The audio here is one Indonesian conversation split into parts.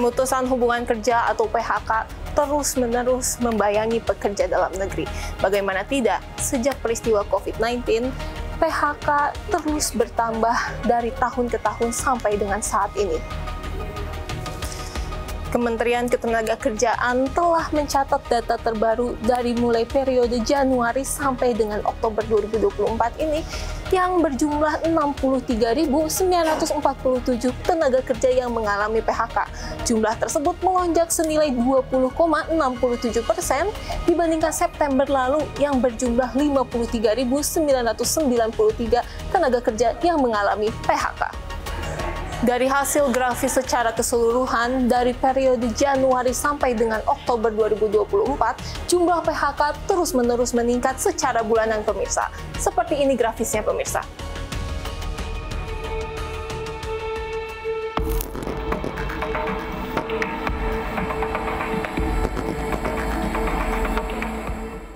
Pemutusan hubungan kerja atau PHK terus-menerus membayangi pekerja dalam negeri. Bagaimana tidak, sejak peristiwa COVID-19, PHK terus bertambah dari tahun ke tahun sampai dengan saat ini. Kementerian Ketenagakerjaan telah mencatat data terbaru dari mulai periode Januari sampai dengan Oktober 2024 ini yang berjumlah 63.947 tenaga kerja yang mengalami PHK. Jumlah tersebut melonjak senilai 20,67% dibandingkan September lalu yang berjumlah 53.993 tenaga kerja yang mengalami PHK. Dari hasil grafis secara keseluruhan dari periode Januari sampai dengan Oktober 2024, jumlah PHK terus-menerus meningkat secara bulanan pemirsa. Seperti ini grafisnya pemirsa.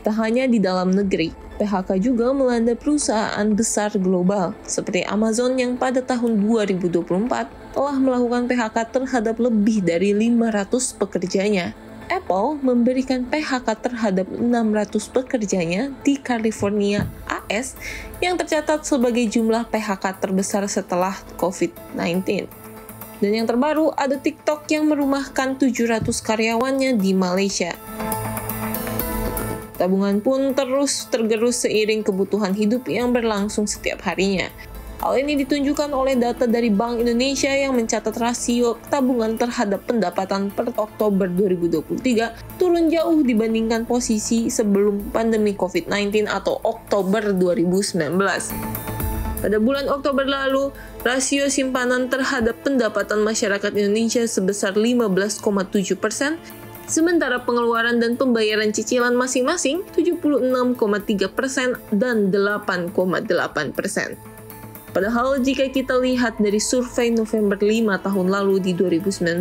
Tak hanya di dalam negeri, PHK juga melanda perusahaan besar global seperti Amazon yang pada tahun 2024 telah melakukan PHK terhadap lebih dari 500 pekerjanya. Apple memberikan PHK terhadap 600 pekerjanya di California, AS, yang tercatat sebagai jumlah PHK terbesar setelah COVID-19. Dan yang terbaru, ada TikTok yang merumahkan 700 karyawannya di Malaysia. Tabungan pun terus tergerus seiring kebutuhan hidup yang berlangsung setiap harinya. Hal ini ditunjukkan oleh data dari Bank Indonesia yang mencatat rasio tabungan terhadap pendapatan per Oktober 2023 turun jauh dibandingkan posisi sebelum pandemi COVID-19 atau Oktober 2019. Pada bulan Oktober lalu, rasio simpanan terhadap pendapatan masyarakat Indonesia sebesar 15,7%, sementara pengeluaran dan pembayaran cicilan masing-masing 76,3% dan 8,8%. Padahal jika kita lihat dari survei November 5 tahun lalu di 2019,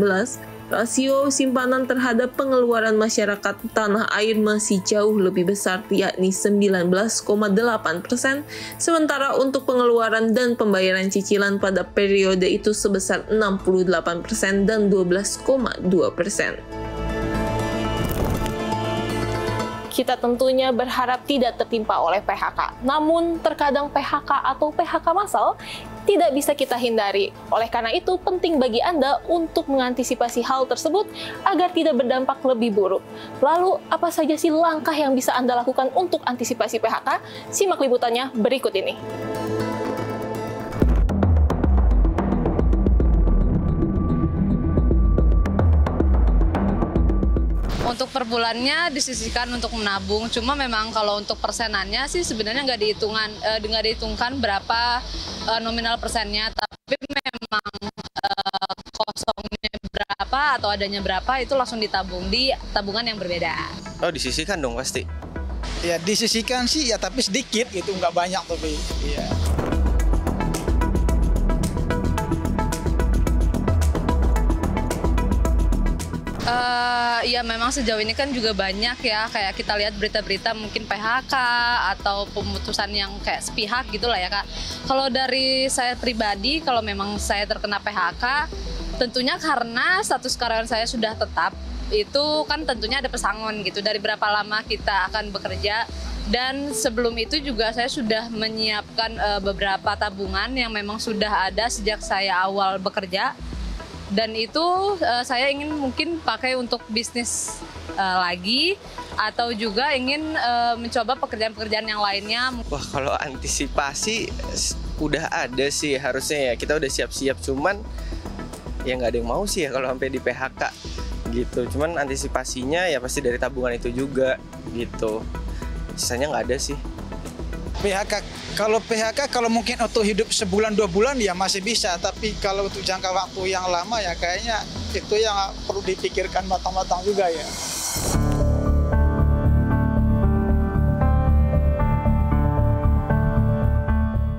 rasio simpanan terhadap pengeluaran masyarakat tanah air masih jauh lebih besar, yakni 19,8%, sementara untuk pengeluaran dan pembayaran cicilan pada periode itu sebesar 68% dan 12,2%. Kita tentunya berharap tidak tertimpa oleh PHK. Namun, terkadang PHK atau PHK massal tidak bisa kita hindari. Oleh karena itu, penting bagi Anda untuk mengantisipasi hal tersebut agar tidak berdampak lebih buruk. Lalu, apa saja sih langkah yang bisa Anda lakukan untuk antisipasi PHK? Simak liputannya berikut ini. Untuk per bulannya disisihkan untuk menabung, cuma memang kalau untuk persenannya sih sebenarnya nggak dihitungkan berapa nominal persennya, tapi memang kosongnya berapa atau adanya berapa itu langsung ditabung di tabungan yang berbeda. Oh, disisihkan dong pasti? Ya disisihkan sih ya, tapi sedikit gitu, nggak banyak tapi. Ya. Ya memang sejauh ini kan juga banyak ya, kayak kita lihat berita-berita mungkin PHK atau pemutusan yang kayak sepihak gitulah ya Kak. Kalau dari saya pribadi, kalau memang saya terkena PHK, tentunya karena status karyawan saya sudah tetap, itu kan tentunya ada pesangon gitu dari berapa lama kita akan bekerja. Dan sebelum itu juga saya sudah menyiapkan beberapa tabungan yang memang sudah ada sejak saya awal bekerja. Dan itu saya ingin mungkin pakai untuk bisnis lagi atau juga ingin mencoba pekerjaan-pekerjaan yang lainnya. Wah, kalau antisipasi udah ada sih harusnya ya, kita udah siap-siap, cuman ya nggak ada yang mau sih ya kalau sampai di PHK gitu. Cuman antisipasinya ya pasti dari tabungan itu juga gitu. Sisanya nggak ada sih. PHK kalau mungkin untuk hidup sebulan 2 bulan ya masih bisa, tapi kalau untuk jangka waktu yang lama ya kayaknya itu yang perlu dipikirkan matang-matang juga ya.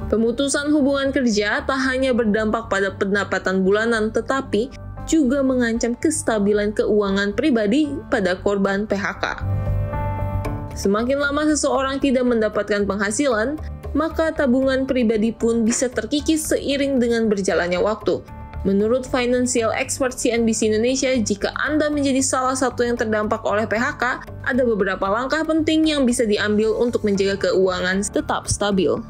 Pemutusan hubungan kerja tak hanya berdampak pada pendapatan bulanan, tetapi juga mengancam kestabilan keuangan pribadi pada korban PHK. Semakin lama seseorang tidak mendapatkan penghasilan, maka tabungan pribadi pun bisa terkikis seiring dengan berjalannya waktu. Menurut financial expert CNBC Indonesia, jika Anda menjadi salah satu yang terdampak oleh PHK, ada beberapa langkah penting yang bisa diambil untuk menjaga keuangan tetap stabil.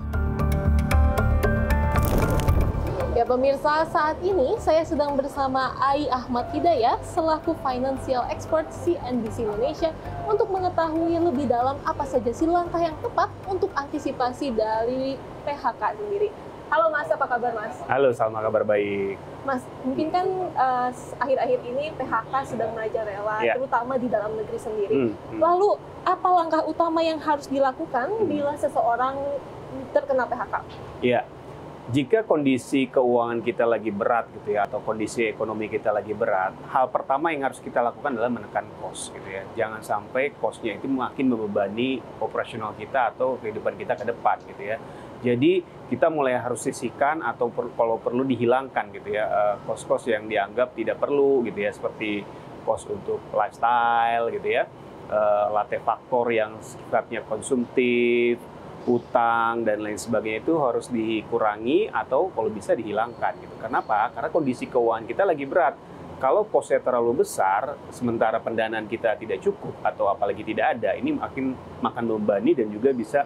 Ya pemirsa, saat ini saya sedang bersama Ai Ahmad Hidayat selaku financial expert CNBC Indonesia untuk mengetahui lebih dalam apa saja sih langkah yang tepat untuk antisipasi dari PHK sendiri. Halo Mas, apa kabar Mas? Halo, Salma, kabar baik. Mas, mungkin kan akhir-akhir ini PHK sedang merajalela, terutama di dalam negeri sendiri. Lalu, apa langkah utama yang harus dilakukan bila seseorang terkena PHK? Iya, jika kondisi keuangan kita lagi berat gitu ya, atau kondisi ekonomi kita lagi berat, hal pertama yang harus kita lakukan adalah menekan kos gitu ya. Jangan sampai kosnya itu makin membebani operasional kita atau kehidupan kita ke depan gitu ya. Jadi kita mulai harus sisihkan atau kalau perlu dihilangkan gitu ya kos-kos yang dianggap tidak perlu gitu ya, seperti kos untuk lifestyle gitu ya, latte faktor yang sifatnya konsumtif, utang dan lain sebagainya itu harus dikurangi atau kalau bisa dihilangkan gitu. Kenapa? Karena kondisi keuangan kita lagi berat. Kalau kosnya terlalu besar, sementara pendanaan kita tidak cukup atau apalagi tidak ada, ini makan membebani dan juga bisa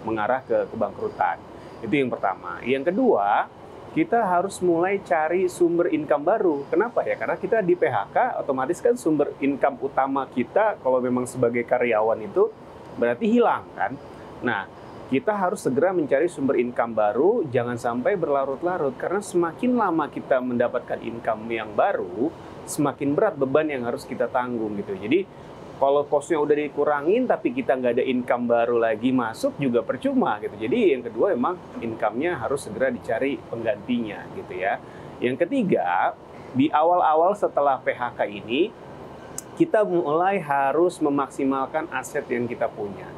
mengarah ke kebangkrutan. Itu yang pertama. Yang kedua, kita harus mulai cari sumber income baru. Kenapa ya? Karena kita di PHK, otomatis kan sumber income utama kita kalau memang sebagai karyawan itu berarti hilang kan. Nah, kita harus segera mencari sumber income baru, jangan sampai berlarut-larut. Karena semakin lama kita mendapatkan income yang baru, semakin berat beban yang harus kita tanggung gitu. Jadi kalau kosnya udah dikurangin tapi kita nggak ada income baru lagi masuk juga percuma gitu. Jadi yang kedua memang income-nya harus segera dicari penggantinya gitu ya. Yang ketiga, di awal-awal setelah PHK ini kita mulai harus memaksimalkan aset yang kita punya.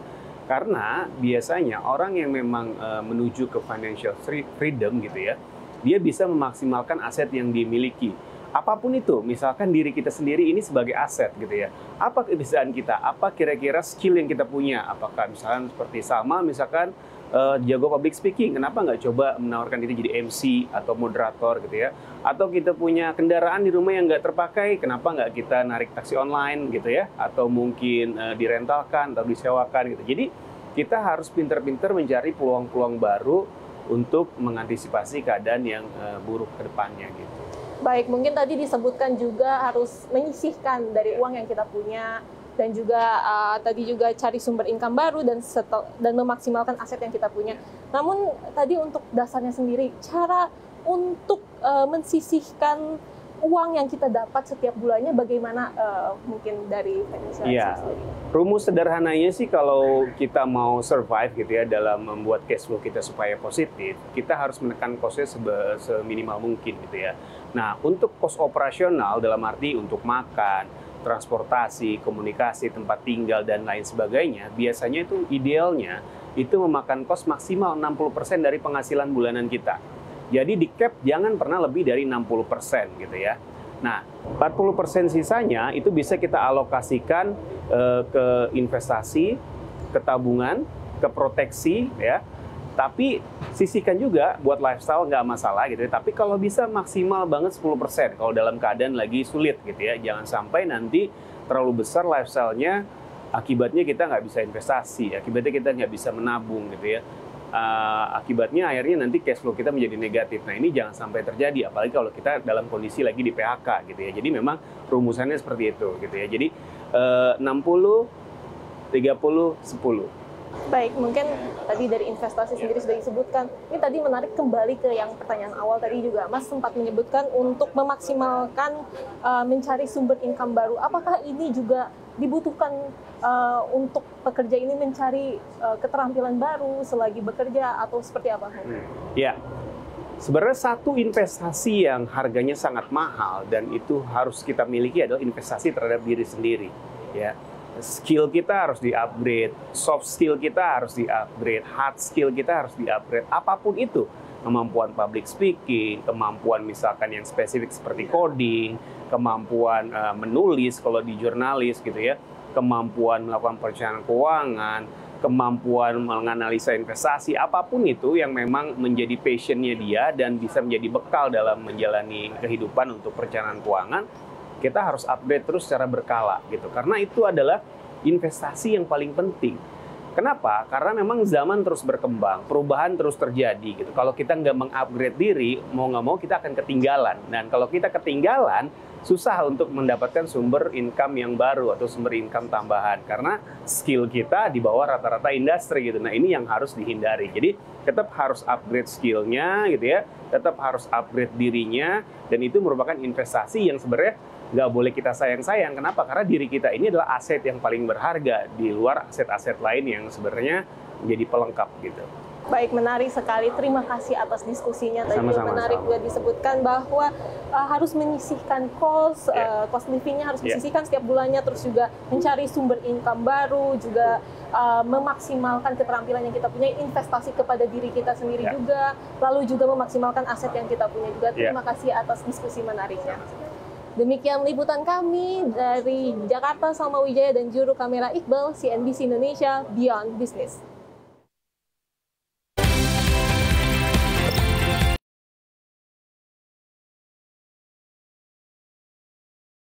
Karena biasanya orang yang memang menuju ke financial freedom gitu ya, dia bisa memaksimalkan aset yang dimiliki. Apapun itu, misalkan diri kita sendiri ini sebagai aset gitu ya. Apa kebiasaan kita? Apa kira-kira skill yang kita punya? Apakah misalkan seperti Salma, misalkan jago public speaking, kenapa nggak coba menawarkan diri jadi MC atau moderator gitu ya? Atau kita punya kendaraan di rumah yang nggak terpakai, kenapa nggak kita narik taksi online gitu ya? Atau mungkin direntalkan atau disewakan gitu. Jadi kita harus pintar-pintar mencari peluang-peluang baru untuk mengantisipasi keadaan yang buruk ke depannya gitu. Baik, mungkin tadi disebutkan juga harus menyisihkan dari uang yang kita punya dan juga tadi juga cari sumber income baru dan memaksimalkan aset yang kita punya. Namun tadi untuk dasarnya sendiri, cara untuk mensisihkan uang yang kita dapat setiap bulannya bagaimana mungkin dari financial sendiri? Rumus sederhananya sih kalau kita mau survive gitu ya dalam membuat cash flow kita supaya positif, kita harus menekan cost-nya seminimal mungkin gitu ya. Nah, untuk cost operasional dalam arti untuk makan, transportasi, komunikasi, tempat tinggal dan lain sebagainya, biasanya itu idealnya itu memakan cost maksimal 60% dari penghasilan bulanan kita. Jadi di cap jangan pernah lebih dari 60% gitu ya. Nah, 40% sisanya itu bisa kita alokasikan ke investasi, ke tabungan, ke proteksi ya. Tapi sisihkan juga buat lifestyle nggak masalah gitu ya. Tapi kalau bisa maksimal banget 10% kalau dalam keadaan lagi sulit gitu ya. Jangan sampai nanti terlalu besar lifestyle-nya, akibatnya kita nggak bisa investasi, akibatnya kita nggak bisa menabung gitu ya. Akibatnya akhirnya nanti cash flow kita menjadi negatif. Nah ini jangan sampai terjadi, apalagi kalau kita dalam kondisi lagi di PHK gitu ya. Jadi memang rumusannya seperti itu gitu ya. Jadi 60, 30, 10. Baik, mungkin tadi dari investasi sendiri sudah disebutkan. Ini tadi menarik kembali ke yang pertanyaan awal tadi juga. Mas sempat menyebutkan untuk memaksimalkan mencari sumber income baru. Apakah ini juga dibutuhkan untuk pekerja ini mencari keterampilan baru selagi bekerja atau seperti apa? Ya, sebenarnya satu investasi yang harganya sangat mahal dan itu harus kita miliki adalah investasi terhadap diri sendiri. Ya. Skill kita harus di-upgrade, soft skill kita harus di-upgrade, hard skill kita harus di-upgrade, apapun itu. Kemampuan public speaking, kemampuan misalkan yang spesifik seperti coding, kemampuan menulis kalau di jurnalis gitu ya, kemampuan melakukan perencanaan keuangan, kemampuan menganalisa investasi, apapun itu yang memang menjadi passionnya dia dan bisa menjadi bekal dalam menjalani kehidupan untuk perencanaan keuangan, kita harus upgrade terus secara berkala gitu. Karena itu adalah investasi yang paling penting. Kenapa? Karena memang zaman terus berkembang, perubahan terus terjadi gitu. Kalau kita nggak mengupgrade diri, mau nggak mau kita akan ketinggalan. Dan kalau kita ketinggalan, susah untuk mendapatkan sumber income yang baru atau sumber income tambahan. Karena skill kita di bawah rata-rata industri gitu. Nah ini yang harus dihindari. Jadi tetap harus upgrade skillnya gitu ya, tetap harus upgrade dirinya. Dan itu merupakan investasi yang sebenarnya nggak boleh kita sayang-sayang. Kenapa? Karena diri kita ini adalah aset yang paling berharga di luar aset-aset lain yang sebenarnya menjadi pelengkap gitu. Baik, menarik sekali. Terima kasih atas diskusinya. Tadi Sama-sama, menarik juga disebutkan bahwa harus menyisihkan cost livingnya harus disisihkan setiap bulannya, terus juga mencari sumber income baru, juga memaksimalkan keterampilan yang kita punya, investasi kepada diri kita sendiri juga, lalu juga memaksimalkan aset yang kita punya juga. Terima kasih atas diskusi menariknya. Demikian liputan kami dari Jakarta, Salma Wijaya dan juru kamera Iqbal, CNBC Indonesia Beyond Business.